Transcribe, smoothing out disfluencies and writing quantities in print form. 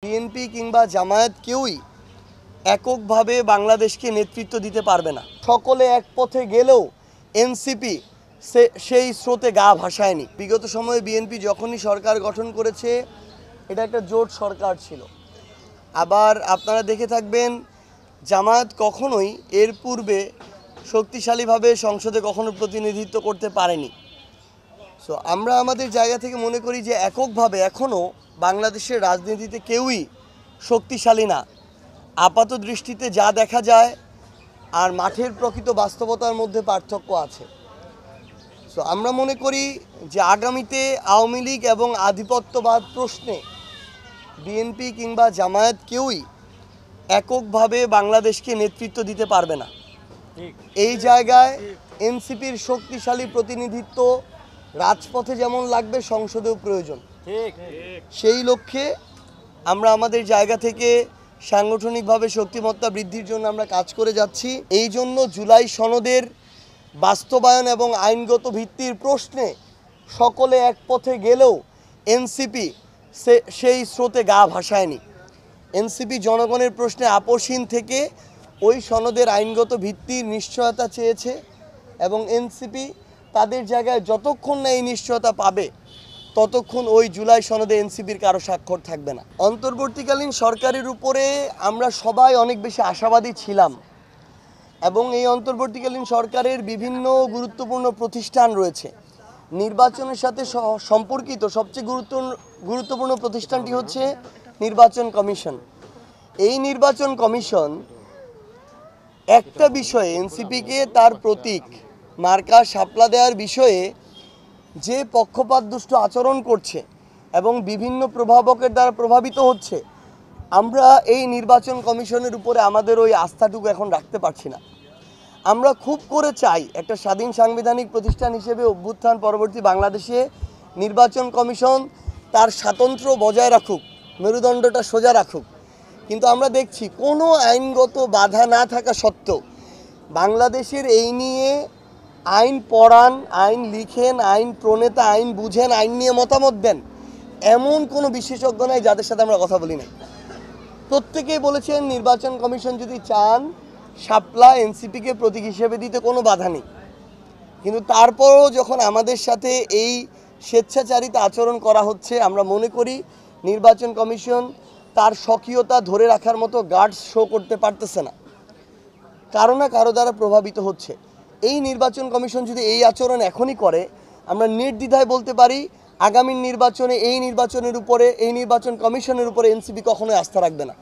BNP কিংবা জামায়াত কেউই এককভাবে বাংলাদেশকে নেতৃত্ব দিতে পারবে না। সকলে এক পথে গেলেও এনসিপি সেই স্রোতে গা ভাসায়নি। বিগত সময়ে বিএনপি যখনই সরকার গঠন করেছে এটা একটা জোট সরকার ছিল। আবার আপনারা দেখে থাকবেন জামায়াত কখনোই এর পূর্বে শক্তিশালীভাবে সংসদে কখনো প্রতিনিধিত্ব করতে পারেনি। সো আমরা আমাদের জায়গা থেকে মনে করি যে এককভাবে এখনও বাংলাদেশের রাজনীতিতে কেউই শক্তিশালী না। আপাত দৃষ্টিতে যা দেখা যায় আর মাঠের প্রকৃত বাস্তবতার মধ্যে পার্থক্য আছে। সো আমরা মনে করি যে আগামীতে আওয়ামী লীগ এবং আধিপত্যবাদ প্রশ্নে বিএনপি কিংবা জামায়াত কেউই এককভাবে বাংলাদেশকে নেতৃত্ব দিতে পারবে না। এই জায়গায় এনসিপির শক্তিশালী প্রতিনিধিত্ব রাজপথে যেমন লাগবে সংসদেও প্রয়োজন। সেই লক্ষ্যে আমরা আমাদের জায়গা থেকে সাংগঠনিকভাবে শক্তিমত্তা বৃদ্ধির জন্য আমরা কাজ করে যাচ্ছি। এই জন্য জুলাই সনদের বাস্তবায়ন এবং আইনগত ভিত্তির প্রশ্নে সকলে এক পথে গেলেও এনসিপি সেই স্রোতে গা ভাসায়নি। এনসিপি জনগণের প্রশ্নে আপোষহীন থেকে ওই সনদের আইনগত ভিত্তির নিশ্চয়তা চেয়েছে এবং এনসিপি তাদের জায়গায় যতক্ষণ না এই নিশ্চয়তা পাবে ততক্ষণ ওই জুলাই সনদে এনসিপির কারো স্বাক্ষর থাকবে না। অন্তর্বর্তীকালীন সরকারের উপরে আমরা সবাই অনেক বেশি আশাবাদী ছিলাম এবং এই অন্তর্বর্তীকালীন সরকারের বিভিন্ন গুরুত্বপূর্ণ প্রতিষ্ঠান রয়েছে। নির্বাচনের সাথে সম্পর্কিত সবচেয়ে গুরুত্বপূর্ণ প্রতিষ্ঠানটি হচ্ছে নির্বাচন কমিশন। এই নির্বাচন কমিশন একটা বিষয়ে এনসিপিকে তার প্রতীক মার্কা শাপলা দেওয়ার বিষয়ে যে পক্ষপাতদুষ্ট আচরণ করছে এবং বিভিন্ন প্রভাবকের দ্বারা প্রভাবিত হচ্ছে, আমরা এই নির্বাচন কমিশনের উপরে আমাদের ওই আস্থাটুকু এখন রাখতে পারছি না। আমরা খুব করে চাই একটা স্বাধীন সাংবিধানিক প্রতিষ্ঠান হিসেবে অভ্যুত্থান পরবর্তী বাংলাদেশে নির্বাচন কমিশন তার স্বাতন্ত্র্য বজায় রাখুক, মেরুদণ্ডটা সোজা রাখুক। কিন্তু আমরা দেখছি কোনো আইনগত বাধা না থাকা সত্ত্বেও বাংলাদেশের এই নিয়ে আইন পড়ান, আইন লিখেন, আইন প্রণেতা, আইন বুঝেন, আইন নিয়ে মতামত দেন এমন কোনো বিশেষজ্ঞ নাই যাদের সাথে আমরা কথা বলি নাই। প্রত্যেকেই বলেছেন নির্বাচন কমিশন যদি চান শাপলা এনসিপিকে প্রতীক হিসেবে দিতে কোনো বাধা নেই। কিন্তু তারপরও যখন আমাদের সাথে এই স্বেচ্ছাচারিতা আচরণ করা হচ্ছে, আমরা মনে করি নির্বাচন কমিশন তার স্বকীয়তা ধরে রাখার মতো গার্ডস শো করতে পারতেছে না, কারো না কারো দ্বারা প্রভাবিত হচ্ছে। এই নির্বাচন কমিশন যদি এই আচরণ এখনই করে, আমরা নির্দ্বিধায় বলতে পারি আগামী নির্বাচনে এই নির্বাচনের উপরে, এই নির্বাচন কমিশনের উপরে এনসিপি কখনোই আস্থা রাখবে না।